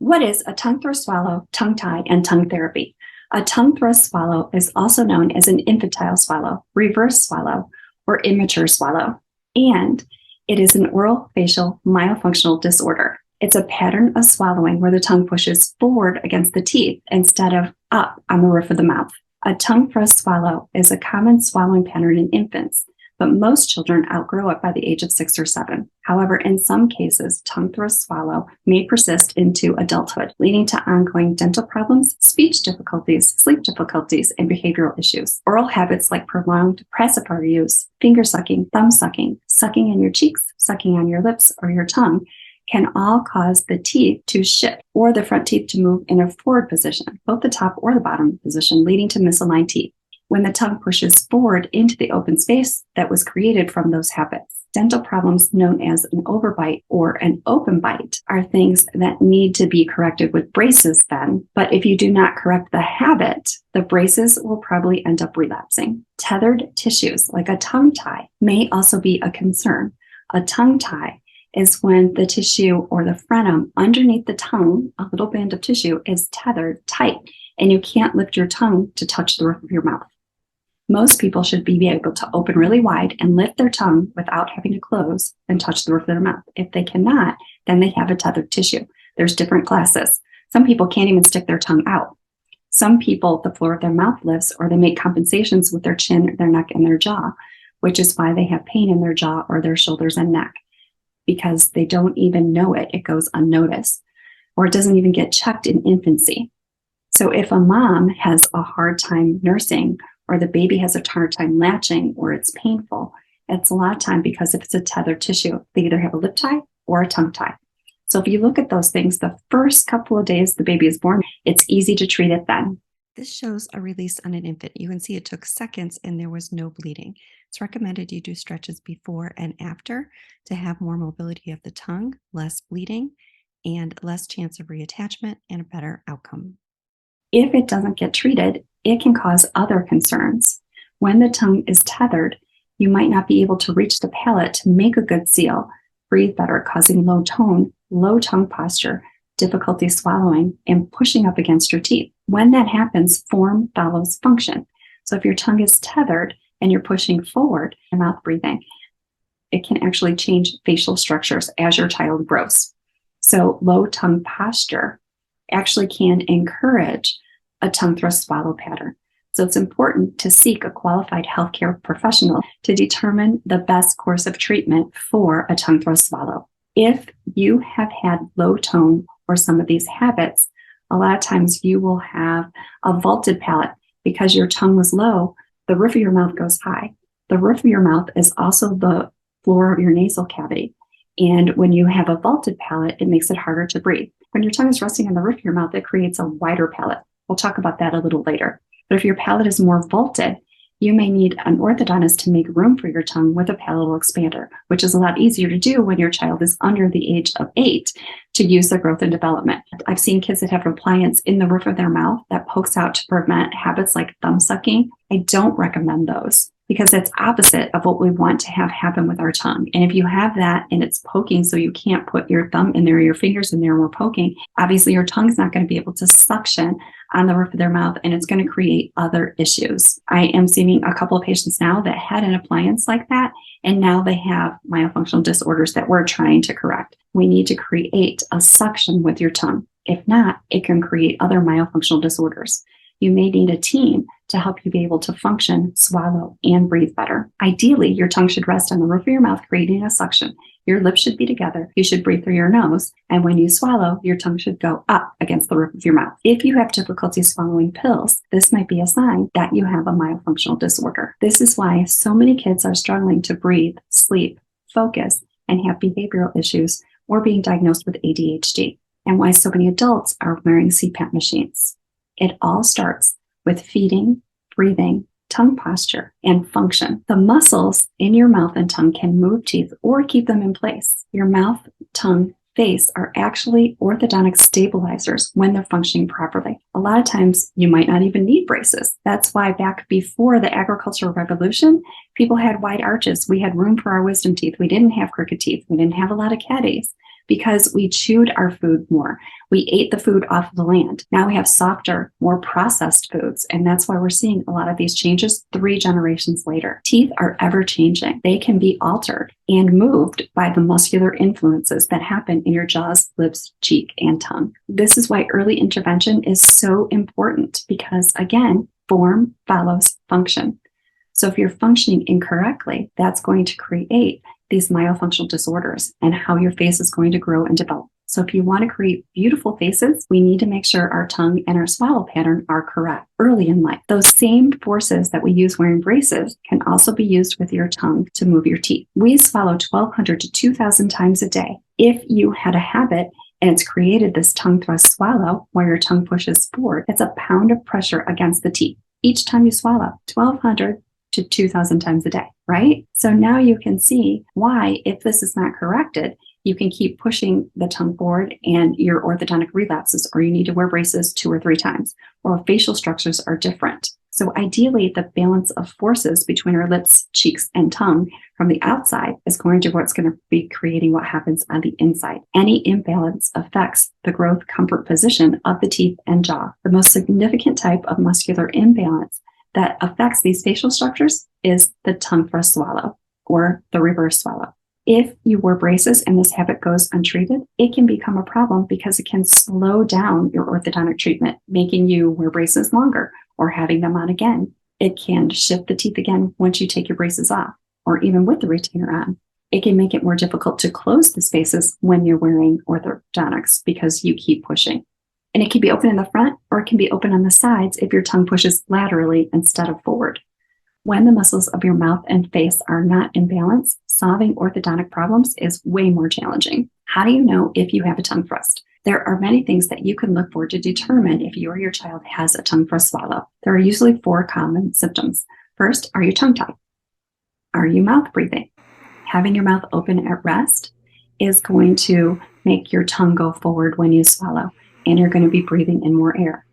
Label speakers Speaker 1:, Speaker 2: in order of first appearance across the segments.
Speaker 1: What is a tongue thrust swallow, tongue tie, and tongue therapy? A tongue thrust swallow is also known as an infantile swallow, reverse swallow, or immature swallow, and it is an oral facial myofunctional disorder. It's a pattern of swallowing where the tongue pushes forward against the teeth instead of up on the roof of the mouth. A tongue thrust swallow is a common swallowing pattern in infants, but most children outgrow it by the age of 6 or 7. However, in some cases, tongue thrust swallow may persist into adulthood, leading to ongoing dental problems, speech difficulties, sleep difficulties, and behavioral issues. Oral habits like prolonged pacifier use, finger sucking, thumb sucking, sucking in your cheeks, sucking on your lips or your tongue, can all cause the teeth to shift or the front teeth to move in a forward position, both the top or the bottom position, leading to misaligned teeth. When the tongue pushes forward into the open space that was created from those habits. Dental problems known as an overbite or an open bite are things that need to be corrected with braces then, but if you do not correct the habit, the braces will probably end up relapsing. Tethered tissues, like a tongue tie, may also be a concern. A tongue tie is when the tissue or the frenum underneath the tongue, a little band of tissue, is tethered tight, and you can't lift your tongue to touch the roof of your mouth. Most people should be able to open really wide and lift their tongue without having to close and touch the roof of their mouth. If they cannot, then they have a tethered tissue. There's different classes. Some people can't even stick their tongue out. Some people, the floor of their mouth lifts, or they make compensations with their chin, their neck, and their jaw, which is why they have pain in their jaw or their shoulders and neck, because they don't even know it. It goes unnoticed, or it doesn't even get checked in infancy. So if a mom has a hard time nursing, or the baby has a hard time latching, or it's painful, it's a lot of time because if it's a tethered tissue, they either have a lip tie or a tongue tie. So if you look at those things, the first couple of days the baby is born, it's easy to treat it then.
Speaker 2: This shows a release on an infant. You can see it took seconds and there was no bleeding. It's recommended you do stretches before and after to have more mobility of the tongue, less bleeding, and less chance of reattachment and a better outcome.
Speaker 1: If it doesn't get treated, it can cause other concerns. When the tongue is tethered, you might not be able to reach the palate to make a good seal, breathe better, causing low tone, low tongue posture, difficulty swallowing, and pushing up against your teeth. When that happens, form follows function. So if your tongue is tethered and you're pushing forward and mouth breathing, it can actually change facial structures as your child grows. So low tongue posture actually can encourage a tongue thrust swallow pattern. So it's important to seek a qualified healthcare professional to determine the best course of treatment for a tongue thrust swallow. If you have had low tone or some of these habits, a lot of times you will have a vaulted palate because your tongue was low, the roof of your mouth goes high. The roof of your mouth is also the floor of your nasal cavity. And when you have a vaulted palate, it makes it harder to breathe. When your tongue is resting on the roof of your mouth, it creates a wider palate. We'll talk about that a little later. But if your palate is more vaulted, you may need an orthodontist to make room for your tongue with a palatal expander, which is a lot easier to do when your child is under the age of 8 to use their growth and development. I've seen kids that have appliance in the roof of their mouth that pokes out to prevent habits like thumbsucking. I don't recommend those because that's opposite of what we want to have happen with our tongue. And if you have that and it's poking so you can't put your thumb in there or your fingers in there and we're poking, obviously your tongue's not going to be able to suction on the roof of their mouth and it's going to create other issues. I am seeing a couple of patients now that had an appliance like that and now they have myofunctional disorders that we're trying to correct. We need to create a suction with your tongue. If not, it can create other myofunctional disorders. You may need a team to help you be able to function, swallow, and breathe better. Ideally, your tongue should rest on the roof of your mouth, creating a suction. Your lips should be together. You should breathe through your nose. And when you swallow, your tongue should go up against the roof of your mouth. If you have difficulty swallowing pills, this might be a sign that you have a myofunctional disorder. This is why so many kids are struggling to breathe, sleep, focus, and have behavioral issues or being diagnosed with ADHD, and why so many adults are wearing CPAP machines. It all starts with feeding, breathing, tongue posture, and function. The muscles in your mouth and tongue can move teeth or keep them in place. Your mouth, tongue, face are actually orthodontic stabilizers when they're functioning properly. A lot of times you might not even need braces. That's why back before the agricultural revolution, people had wide arches. We had room for our wisdom teeth. We didn't have crooked teeth. We didn't have a lot of cavities. because we chewed our food more. We ate the food off the land. Now we have softer, more processed foods. And that's why we're seeing a lot of these changes 3 generations later. Teeth are ever changing. They can be altered and moved by the muscular influences that happen in your jaws, lips, cheek, and tongue. This is why early intervention is so important because, again, form follows function. So if you're functioning incorrectly, that's going to create these myofunctional disorders and how your face is going to grow and develop. So if you want to create beautiful faces, we need to make sure our tongue and our swallow pattern are correct early in life. Those same forces that we use wearing braces can also be used with your tongue to move your teeth. We swallow 1,200 to 2,000 times a day. If you had a habit and it's created this tongue thrust swallow where your tongue pushes forward, it's a pound of pressure against the teeth each time you swallow, 1,200 to 2,000 times a day, right? So now you can see why, if this is not corrected, you can keep pushing the tongue forward and your orthodontic relapses, or you need to wear braces 2 or 3 times, or facial structures are different. So ideally, the balance of forces between our lips, cheeks, and tongue from the outside is going to what's going to be creating what happens on the inside. Any imbalance affects the growth comfort position of the teeth and jaw. The most significant type of muscular imbalance that affects these facial structures is the tongue thrust swallow or the reverse swallow. If you wear braces and this habit goes untreated, it can become a problem because it can slow down your orthodontic treatment, making you wear braces longer or having them on again. It can shift the teeth again once you take your braces off, or even with the retainer on. It can make it more difficult to close the spaces when you're wearing orthodontics because you keep pushing. And it can be open in the front or it can be open on the sides if your tongue pushes laterally instead of forward. When the muscles of your mouth and face are not in balance, solving orthodontic problems is way more challenging. How do you know if you have a tongue thrust? There are many things that you can look for to determine if you or your child has a tongue thrust swallow. There are usually 4 common symptoms. First, are you tongue-tied? Are you mouth breathing? Having your mouth open at rest is going to make your tongue go forward when you swallow, and you're going to be breathing in more air.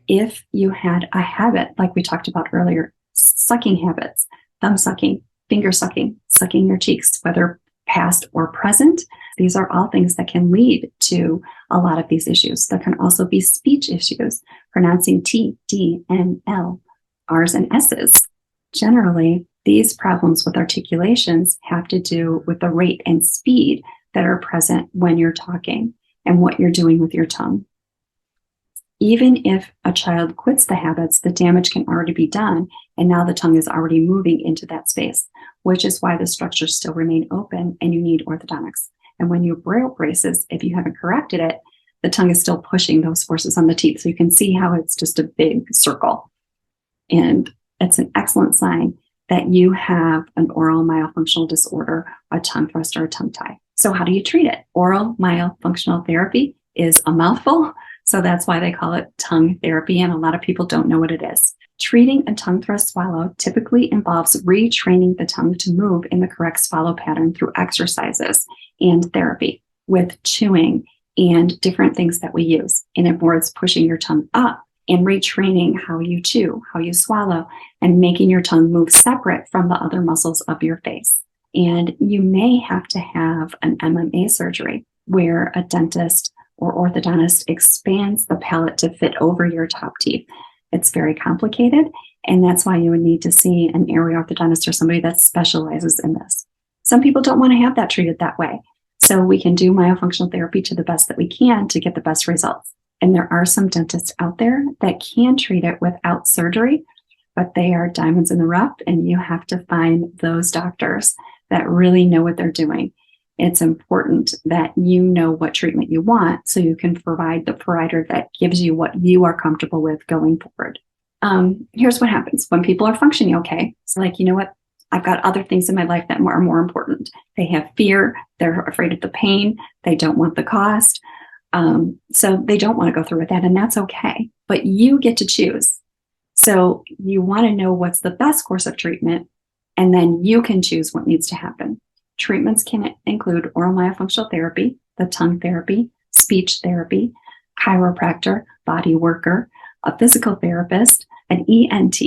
Speaker 1: If you had a habit, like we talked about earlier, sucking habits, thumb sucking, finger sucking, sucking your cheeks, whether past or present, these are all things that can lead to a lot of these issues. There can also be speech issues, pronouncing T, D, N, L, R's, and S's. Generally, these problems with articulations have to do with the rate and speed that are present when you're talking and what you're doing with your tongue. Even if a child quits the habits, the damage can already be done, and now the tongue is already moving into that space, which is why the structures still remain open and you need orthodontics. And when you wear braces, if you haven't corrected it, the tongue is still pushing those forces on the teeth. So you can see how it's just a big circle. And it's an excellent sign that you have an oral myofunctional disorder, a tongue thrust, or a tongue tie. So how do you treat it? Oral myofunctional therapy is a mouthful. So that's why they call it tongue therapy, and a lot of people don't know what it is. Treating a tongue thrust swallow typically involves retraining the tongue to move in the correct swallow pattern through exercises and therapy with chewing and different things that we use. In other words, pushing your tongue up and retraining how you chew, how you swallow, and making your tongue move separate from the other muscles of your face. And you may have to have an MMA surgery where a dentist or orthodontist expands the palate to fit over your top teeth. It's very complicated, and that's why you would need to see an area orthodontist or somebody that specializes in this. Some people don't want to have that treated that way, so we can do myofunctional therapy to the best that we can to get the best results. And there are some dentists out there that can treat it without surgery, but they are diamonds in the rough, and you have to find those doctors that really know what they're doing. It's important that you know what treatment you want so you can provide the provider that gives you what you are comfortable with going forward. Here's what happens when people are functioning okay. It's like, you know what? I've got other things in my life that are more important. They have fear. They're afraid of the pain. They don't want the cost. So they don't want to go through with that, and that's okay. But you get to choose. So you want to know what's the best course of treatment, and then you can choose what needs to happen. Treatments can include oral myofunctional therapy, the tongue therapy, speech therapy, chiropractor, body worker, a physical therapist, an ENT,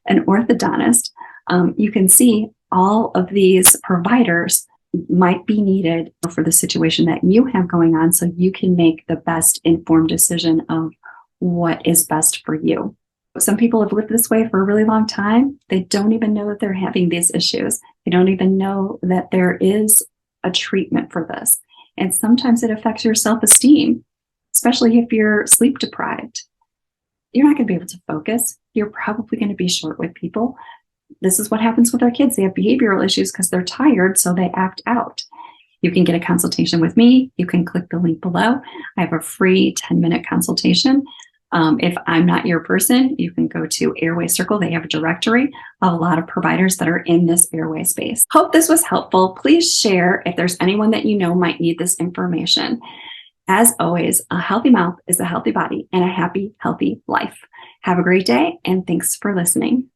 Speaker 1: an orthodontist. You can see all of these providers might be needed for the situation that you have going on so you can make the best informed decision of what is best for you. Some people have lived this way for a really long time. They don't even know that they're having these issues. They don't even know that there is a treatment for this. And sometimes it affects your self-esteem, especially if you're sleep deprived. You're not going to be able to focus. You're probably going to be short with people. This is what happens with our kids. They have behavioral issues because they're tired, so they act out. You can get a consultation with me. You can click the link below. I have a free 10-minute consultation. If I'm not your person, you can go to Airway Circle. They have a directory of a lot of providers that are in this airway space. Hope this was helpful. Please share if there's anyone that you know might need this information. As always, a healthy mouth is a healthy body and a happy, healthy life. Have a great day, and thanks for listening.